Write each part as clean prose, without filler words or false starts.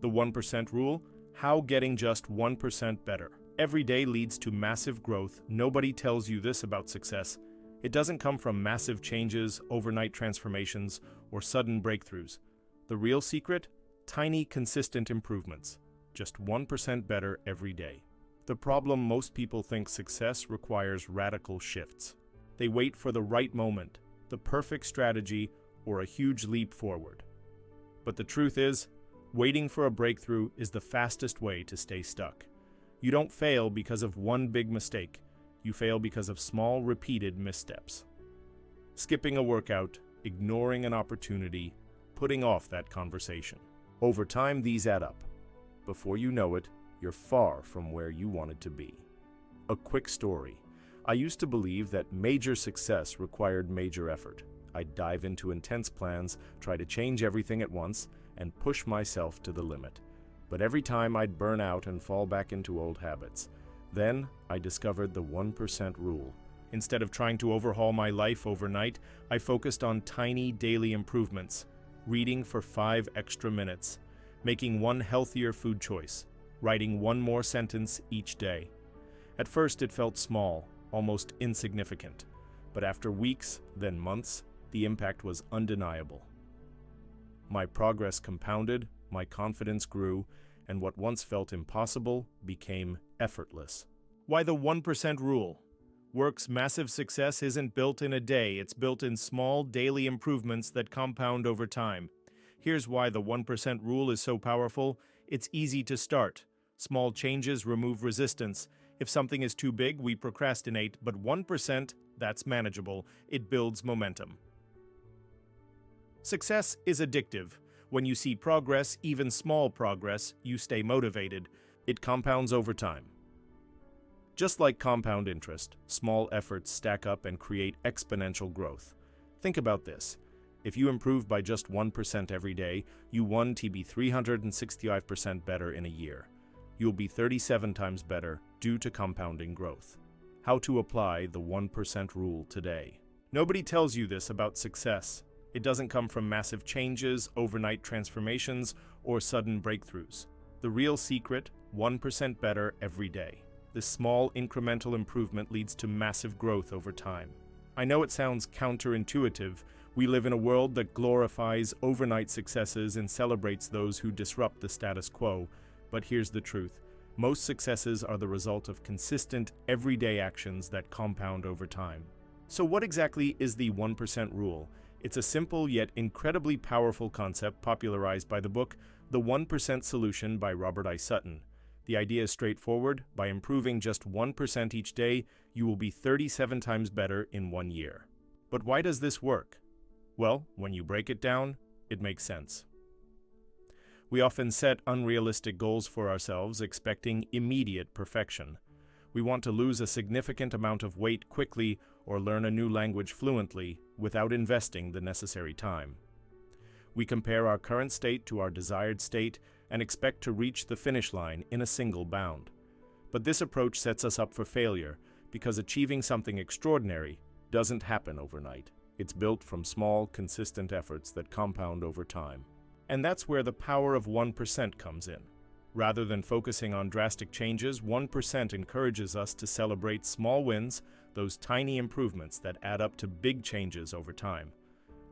The 1% rule, how getting just 1% better. Every day leads to massive growth. Nobody tells you this about success. It doesn't come from massive changes, overnight transformations, or sudden breakthroughs. The real secret? Tiny, consistent improvements. Just 1% better every day. The problem: most people think success requires radical shifts. They wait for the right moment, the perfect strategy, or a huge leap forward. But the truth is, waiting for a breakthrough is the fastest way to stay stuck. You don't fail because of one big mistake. You fail because of small, repeated missteps. Skipping a workout, ignoring an opportunity, putting off that conversation. Over time, these add up. Before you know it, you're far from where you wanted to be. A quick story. I used to believe that major success required major effort. I'd dive into intense plans, try to change everything at once, and push myself to the limit. But every time I'd burn out and fall back into old habits. Then I discovered the 1% rule. Instead of trying to overhaul my life overnight, I focused on tiny daily improvements. Reading for 5 extra minutes, making one healthier food choice, writing one more sentence each day. At first it felt small, almost insignificant, but after weeks, then months, the impact was undeniable. My progress compounded, my confidence grew, and what once felt impossible became effortless. Why the 1% rule? Work's massive success isn't built in a day, it's built in small daily improvements that compound over time. Here's why the 1% rule is so powerful. It's easy to start. Small changes remove resistance. If something is too big, we procrastinate, but 1%, that's manageable. It builds momentum. Success is addictive. When you see progress, even small progress, you stay motivated. It compounds over time. Just like compound interest, small efforts stack up and create exponential growth. Think about this. If you improve by just 1% every day, you won to be 365% better in a year. You'll be 37 times better due to compounding growth. How to apply the 1% rule today. Nobody tells you this about success. It doesn't come from massive changes, overnight transformations, or sudden breakthroughs. The real secret: 1% better every day. This small incremental improvement leads to massive growth over time. I know it sounds counterintuitive. We live in a world that glorifies overnight successes and celebrates those who disrupt the status quo. But here's the truth. Most successes are the result of consistent, everyday actions that compound over time. So what exactly is the 1% rule? It's a simple yet incredibly powerful concept popularized by the book The 1% Solution by Robert I. Sutton. The idea is straightforward. By improving just 1% each day, you will be 37 times better in 1 year. But why does this work? Well, when you break it down, it makes sense. We often set unrealistic goals for ourselves, expecting immediate perfection. We want to lose a significant amount of weight quickly or learn a new language fluently without investing the necessary time. We compare our current state to our desired state and expect to reach the finish line in a single bound. But this approach sets us up for failure because achieving something extraordinary doesn't happen overnight. It's built from small, consistent efforts that compound over time. And that's where the power of 1% comes in. Rather than focusing on drastic changes, 1% encourages us to celebrate small wins, those tiny improvements that add up to big changes over time.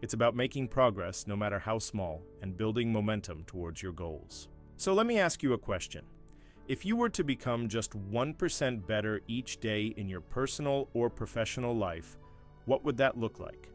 It's about making progress, no matter how small, and building momentum towards your goals. So let me ask you a question. If you were to become just 1% better each day in your personal or professional life, what would that look like?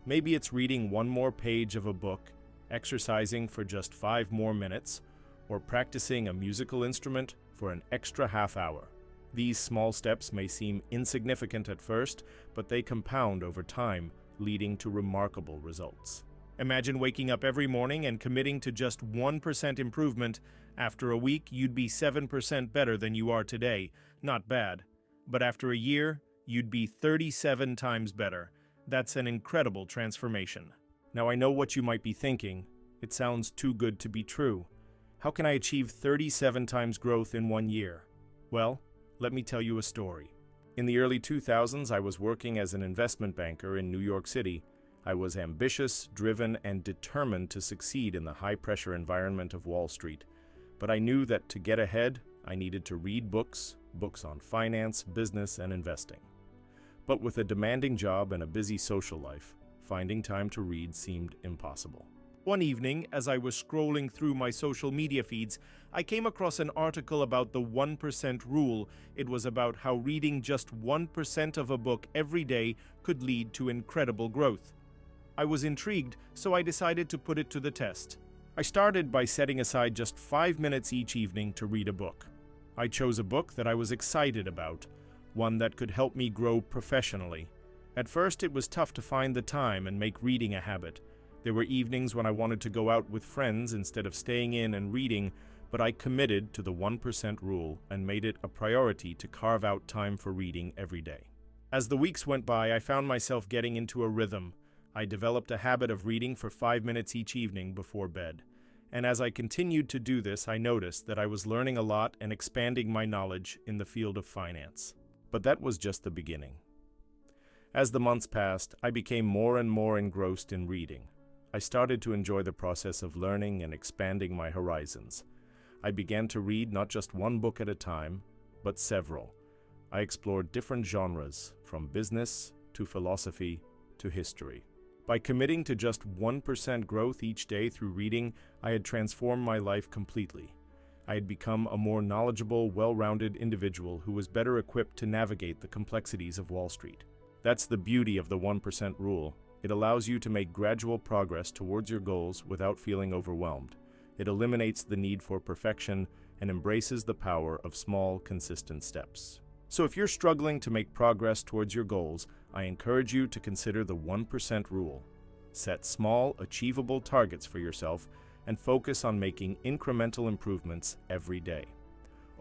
Maybe it's reading one more page of a book, exercising for just 5 more minutes, or practicing a musical instrument for an extra half hour. These small steps may seem insignificant at first, but they compound over time, leading to remarkable results. Imagine waking up every morning and committing to just 1% improvement. After a week, you'd be 7% better than you are today. Not bad. But after a year, you'd be 37 times better. That's an incredible transformation. Now I know what you might be thinking. It sounds too good to be true. How can I achieve 37 times growth in 1 year? Well, let me tell you a story. In the early 2000s, I was working as an investment banker in New York City. I was ambitious, driven, and determined to succeed in the high-pressure environment of Wall Street. But I knew that to get ahead, I needed to read books on finance, business, and investing. But with a demanding job and a busy social life, finding time to read seemed impossible. One evening, as I was scrolling through my social media feeds, I came across an article about the 1% rule. It was about how reading just 1% of a book every day could lead to incredible growth. I was intrigued, so I decided to put it to the test. I started by setting aside just 5 minutes each evening to read a book. I chose a book that I was excited about, one that could help me grow professionally. At first, it was tough to find the time and make reading a habit. There were evenings when I wanted to go out with friends instead of staying in and reading, but I committed to the 1% rule and made it a priority to carve out time for reading every day. As the weeks went by, I found myself getting into a rhythm. I developed a habit of reading for 5 minutes each evening before bed. And as I continued to do this, I noticed that I was learning a lot and expanding my knowledge in the field of finance. But that was just the beginning. As the months passed, I became more and more engrossed in reading. I started to enjoy the process of learning and expanding my horizons. I began to read not just one book at a time, but several. I explored different genres, from business to philosophy to history. By committing to just 1% growth each day through reading, I had transformed my life completely. I had become a more knowledgeable, well-rounded individual who was better equipped to navigate the complexities of Wall Street. That's the beauty of the 1% rule. It allows you to make gradual progress towards your goals without feeling overwhelmed. It eliminates the need for perfection and embraces the power of small, consistent steps. So if you're struggling to make progress towards your goals, I encourage you to consider the 1% rule. Set small, achievable targets for yourself and focus on making incremental improvements every day.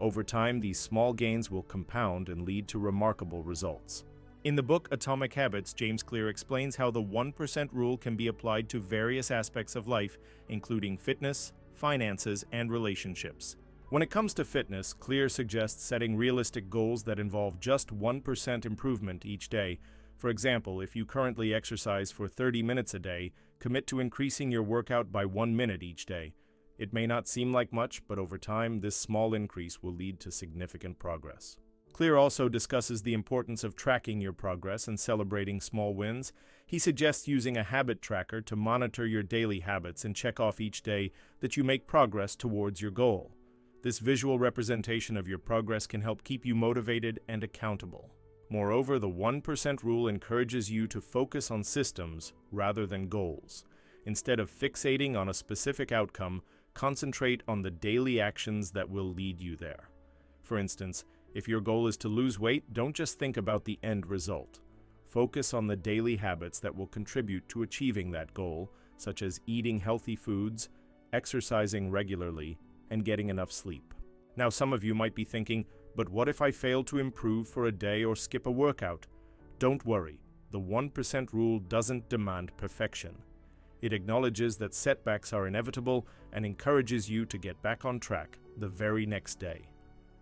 Over time, these small gains will compound and lead to remarkable results. In the book Atomic Habits, James Clear explains how the 1% rule can be applied to various aspects of life, including fitness, finances, and relationships. When it comes to fitness, Clear suggests setting realistic goals that involve just 1% improvement each day. For example, if you currently exercise for 30 minutes a day, commit to increasing your workout by 1 minute each day. It may not seem like much, but over time, this small increase will lead to significant progress. Clear also discusses the importance of tracking your progress and celebrating small wins. He suggests using a habit tracker to monitor your daily habits and check off each day that you make progress towards your goal. This visual representation of your progress can help keep you motivated and accountable. Moreover, the 1% rule encourages you to focus on systems rather than goals. Instead of fixating on a specific outcome, concentrate on the daily actions that will lead you there. For instance, if your goal is to lose weight, don't just think about the end result. Focus on the daily habits that will contribute to achieving that goal, such as eating healthy foods, exercising regularly, and getting enough sleep. Now, some of you might be thinking, but what if I fail to improve for a day or skip a workout? Don't worry, the 1% rule doesn't demand perfection. It acknowledges that setbacks are inevitable and encourages you to get back on track the very next day.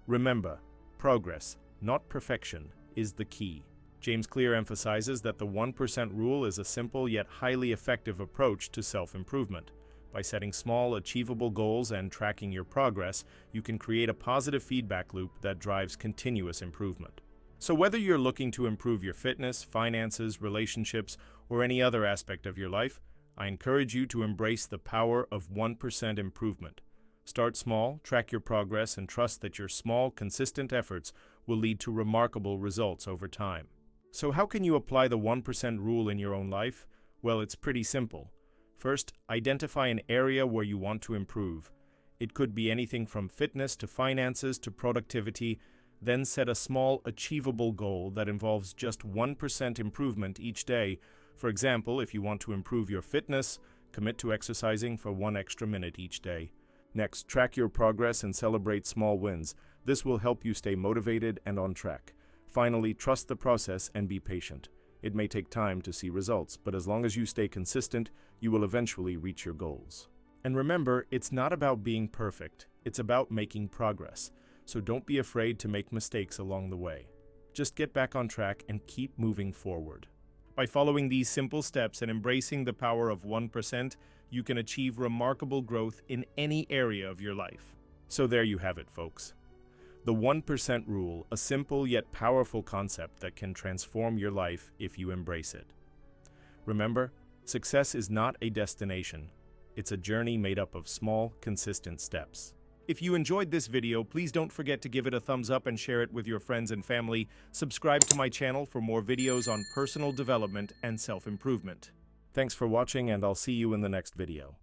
Remember, progress, not perfection, is the key. James Clear emphasizes that the 1% rule is a simple yet highly effective approach to self-improvement. By setting small, achievable goals and tracking your progress, you can create a positive feedback loop that drives continuous improvement. So whether you're looking to improve your fitness, finances, relationships, or any other aspect of your life, I encourage you to embrace the power of 1% improvement. Start small, track your progress, and trust that your small, consistent efforts will lead to remarkable results over time. So how can you apply the 1% rule in your own life? Well, it's pretty simple. First, identify an area where you want to improve. It could be anything from fitness to finances to productivity. Then set a small, achievable goal that involves just 1% improvement each day. For example, if you want to improve your fitness, commit to exercising for 1 extra minute each day. Next, track your progress and celebrate small wins. This will help you stay motivated and on track. Finally, trust the process and be patient. It may take time to see results, but as long as you stay consistent, you will eventually reach your goals. And remember, it's not about being perfect. It's about making progress. So don't be afraid to make mistakes along the way. Just get back on track and keep moving forward. By following these simple steps and embracing the power of 1%, you can achieve remarkable growth in any area of your life. So there you have it, folks. The 1% rule, a simple yet powerful concept that can transform your life if you embrace it. Remember, success is not a destination. It's a journey made up of small, consistent steps. If you enjoyed this video, please don't forget to give it a thumbs up and share it with your friends and family. Subscribe to my channel for more videos on personal development and self-improvement. Thanks for watching, and I'll see you in the next video.